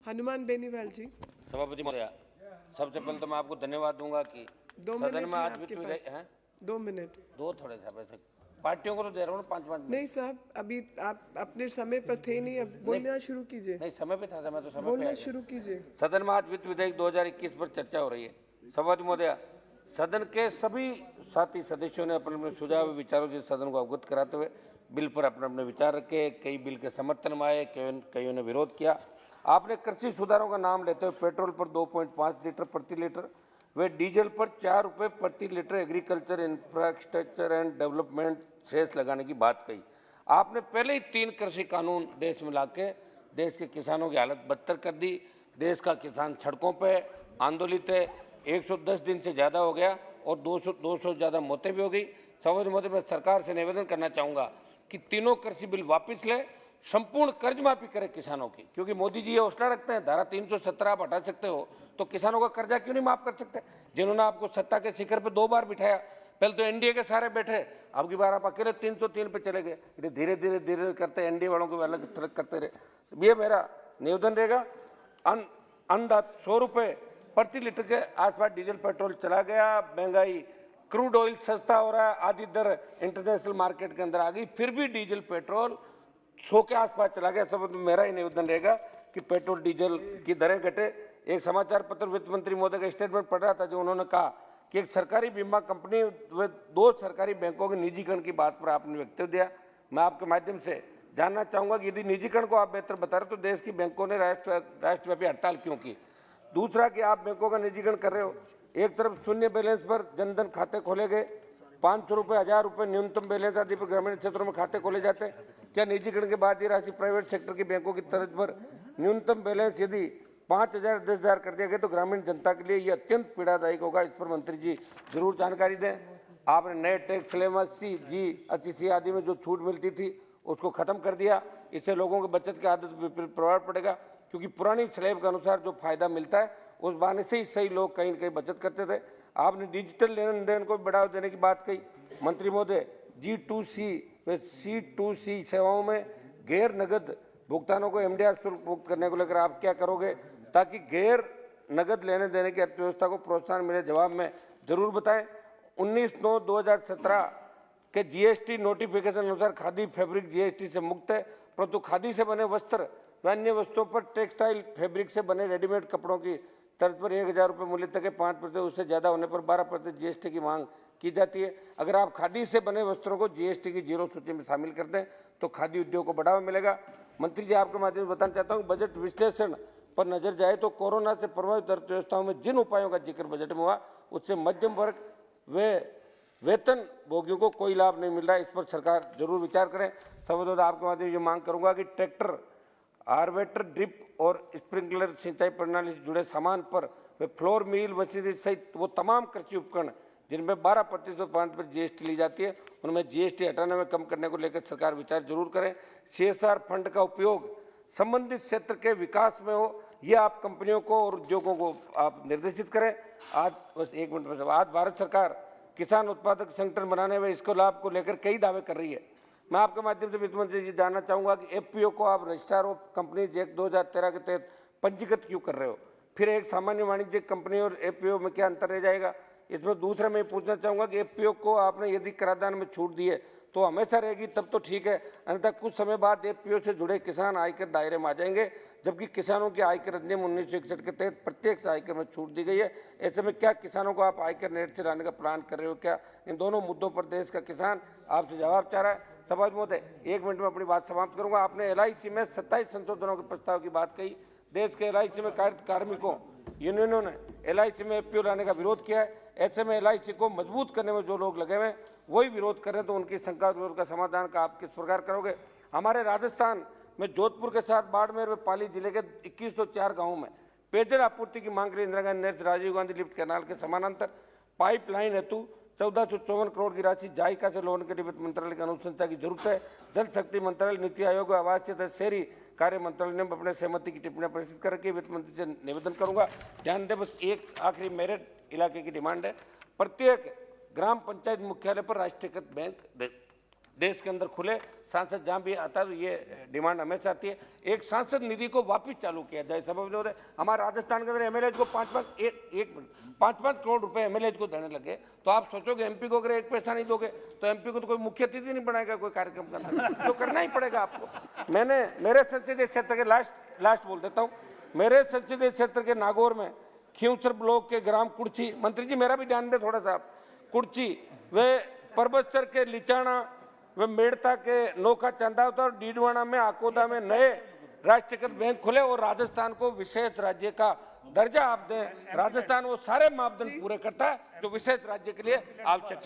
हनुमान बेनीवाल जी। सभापति महोदय, सबसे पहले तो मैं आपको धन्यवाद दूंगा कि 2 सदन मिनट में है आज आपके वित्त पास। विधेयक हैं। 2 मिनट। दो थोड़े से पैसे पार्टियों को तो दे रहा हूँ 5-5 मिनट। नहीं साहब, अभी आप अपने समय पर थे नहीं, अब बोलना शुरू कीजिए। नहीं, समय पे था, समय तो समय पे बोलना आ गया। शुरू कीजिए। सदन में आज वित्त विधेयक 2021 पर चर्चा हो रही है। सभापति महोदय, सदन के सभी साथी सदस्यों ने अपने अपने सुझाव विचारों से सदन को अवगत कराते हुए बिल पर अपने अपने विचार रखे। कई बिल के समर्थन में आए, कईयों ने विरोध किया। आपने कृषि सुधारों का नाम लेते हुए पेट्रोल पर 2.5 लीटर प्रति लीटर वे डीजल पर 4 रुपये प्रति litre agriculture infrastructure and development cess लगाने की बात कही। आपने पहले ही 3 कृषि कानून देश में लाके देश के किसानों की हालत बदतर कर दी। देश का किसान सड़कों पे आंदोलित है। 110 दिन से ज़्यादा हो गया और 200 ज़्यादा मौतें भी हो गई। सभापति महोदय, मैं सरकार से निवेदन करना चाहूँगा कि तीनों कृषि बिल वापस ले, संपूर्ण कर्ज माफी करे किसानों की, क्योंकि मोदी जी ये हौसला रखते हैं धारा 317 आप हटा सकते हो तो किसानों का कर्जा क्यों नहीं माफ कर सकते? जिन्होंने आपको सत्ता के शिखर पे 2 बार बिठाया, पहले तो एनडीए के सारे बैठे, अब की बार आप अकेले 303 पे चले गए। धीरे धीरे धीरे करते एनडीए वालों को अलग थलग करते रहे। ये मेरा निवेदन रहेगा। अंदाज 100 रुपये प्रति लीटर के आसपास डीजल पेट्रोल चला गया। महंगाई, क्रूड ऑयल सस्ता हो रहा है, आधी दर इंटरनेशनल मार्केट के अंदर आ गई, फिर भी डीजल पेट्रोल 100 के आसपास चला गया। सब मेरा ही निवेदन रहेगा कि पेट्रोल डीजल की दरें घटे। एक समाचार पत्र वित्त मंत्री महोदय का स्टेटमेंट पढ़ रहा था, जो उन्होंने कहा कि एक सरकारी बीमा कंपनी व 2 सरकारी बैंकों के निजीकरण की बात पर आपने वक्तव्य दिया। मैं आपके माध्यम से जानना चाहूंगा कि यदि निजीकरण को आप बेहतर बता रहे तो देश की बैंकों ने राष्ट्रव्यापी हड़ताल क्यों की? दूसरा कि आप बैंकों का निजीकरण कर रहे हो, एक तरफ शून्य बैलेंस पर जनधन खाते खोले गए, 500 रुपये, 1000 रुपये न्यूनतम बैलेंस आदि पर ग्रामीण क्षेत्रों में खाते खोले जाते हैं। क्या निजीकरण के बाद ये राशि प्राइवेट सेक्टर की बैंकों की तर्ज पर न्यूनतम बैलेंस यदि 5000, 10,000 कर दिया गया तो ग्रामीण जनता के लिए ये अत्यंत पीड़ादायक होगा? इस पर मंत्री जी जरूर जानकारी दें। आपने नए टैक्स स्लैब 80 आदि में जो छूट मिलती थी उसको खत्म कर दिया। इससे लोगों की बचत की आदत पर प्रभाव पड़ेगा, क्योंकि पुरानी स्लैब के अनुसार जो फायदा मिलता है उस बहाने से ही सही लोग कहीं न कहीं बचत करते थे। आपने डिजिटल लेन देन को बढ़ावा देने की बात कही। मंत्री महोदय, G2C व C2C सेवाओं में गैर नगद भुगतानों को MDR शुल्क मुक्त करने को लेकर आप क्या करोगे, ताकि गैर नगद लेने देने की अर्थव्यवस्था को प्रोत्साहन मिले? जवाब में जरूर बताएं। 19/9/2017 के GST नोटिफिकेशन अनुसार खादी फैब्रिक GST से मुक्त है, परंतु खादी से बने वस्त्र व अन्य वस्तुओं पर टेक्सटाइल फैब्रिक से बने रेडीमेड कपड़ों की तर्ज पर 1000 रुपये मूल्य तक के 5%, उससे ज़्यादा होने पर 12% GST की मांग की जाती है। अगर आप खादी से बने वस्त्रों को GST की 0 सूची में शामिल कर दें तो खादी उद्योग को बढ़ावा मिलेगा। मंत्री जी, आपके माध्यम से बताना चाहता हूँ, बजट विश्लेषण पर नजर जाए तो कोरोना से प्रभावित अर्थव्यवस्थाओं में जिन उपायों का जिक्र बजट में हुआ उससे मध्यम वर्ग व वेतन भोगियों को कोई लाभ नहीं मिल रहा है। इस पर सरकार जरूर विचार करें। सबसे आपके माध्यम से ये मांग करूंगा कि ट्रैक्टर, हार्वेस्टर, ड्रिप और स्प्रिंकलर सिंचाई प्रणाली से जुड़े सामान पर वे फ्लोर मिल मशीनरी सहित वो तमाम कृषि उपकरण जिनमें 12% 5% GST ली जाती है, उनमें GST हटाने में कम करने को लेकर सरकार विचार जरूर करें। CSR फंड का उपयोग संबंधित क्षेत्र के विकास में हो, ये आप कंपनियों को और उद्योगों को आप निर्देशित करें। आज बस 1 मिनट में, आज भारत सरकार किसान उत्पादक संगठन बनाने में इसको लाभ को लेकर कई दावे कर रही है। मैं आपके माध्यम से वित्त मंत्री जी जानना चाहूंगा कि FPO को आप रजिस्ट्रार ऑफ कंपनीज एक्ट 2013 के तहत पंजीकृत क्यों कर रहे हो? फिर एक सामान्य वाणिज्यिक कंपनी और FPO में क्या अंतर रह जाएगा? इसमें दूसरा मैं पूछना चाहूंगा कि FPO को आपने यदि कराधान में छूट दी है तो हमेशा रहेगी, तब तो ठीक है, अन्यथा कुछ समय बाद FPO से जुड़े किसान आयकर दायरे में आ जाएंगे, जबकि किसानों के आयकर अधिनियम 1961 के तहत प्रत्येक आयकर में छूट दी गई है। ऐसे में क्या किसानों को आप आयकर नेट से लाने का प्लान कर रहे हो? क्या इन दोनों मुद्दों पर देश का किसान आपसे जवाब चाह रहा है? सभापति महोदय, 1 मिनट में अपनी बात समाप्त करूंगा। आपने LIC में 27 संशोधनों के प्रस्ताव की बात कही। देश के LIC में कार्यरत कार्मिकों यूनियनों ने LIC में FPO लाने का विरोध किया है। ऐसे में LIC को मजबूत करने में जो लोग लगे हुए हैं वही विरोध कर रहे हैं, तो उनकी शंका विरोध का समाधान का आप किस प्रकार करोगे? हमारे राजस्थान में जोधपुर के साथ बाड़मेर व पाली जिले के 2104 गाँवों में पेयजल आपूर्ति की मांग के लिए इंदिरा गांधी नहर से राजीव गांधी लिफ्ट कैनाल के समानांतर पाइपलाइन हेतु 1454 करोड़ की राशि जायका से लोन के लिए वित्त मंत्रालय की अनुशंसा की जरूरत है। जल शक्ति मंत्रालय, नीति आयोग, आवासीय तथा शहरी कार्य मंत्रालय ने अपने सहमति की टिप्पणियां प्रस्तुत करके वित्त मंत्री से निवेदन करूंगा। ध्यान दें, बस एक आखिरी मेरठ इलाके की डिमांड है, प्रत्येक ग्राम पंचायत मुख्यालय पर राष्ट्रीयकृत बैंक देश के अंदर खुले, सांसद जहाँ भी आता है तो ये डिमांड हमेशा आती है, एक सांसद निधि को वापस चालू किया जाए। सबब ने हमारे राजस्थान के अंदर एमएलए को 5-5 करोड़ रुपए एमएलए को देने लगे, तो आप सोचोगे एमपी को अगर एक पैसा नहीं दोगे तो एमपी को तो कोई मुख्य अतिथि नहीं बनाएगा कोई कार्यक्रम करना, तो करना ही पड़ेगा आपको। मैंने मेरे संसदीय क्षेत्र के लास्ट बोल देता हूँ, मेरे संसदीय क्षेत्र के नागौर में खींवसर ब्लॉक के ग्राम कुर्ची, मंत्री जी मेरा भी ध्यान दे थोड़ा सा आप, कुर्ची वे परबतसर के लिचाना वे मेड़ता के नौका चंदावता और डीडवाना में आकोदा में नए राष्ट्रीयकृत बैंक खुले और राजस्थान को विशेष राज्य का दर्जा आप दें। राजस्थान वो सारे मापदंड पूरे करता है जो विशेष राज्य के लिए आवश्यक है।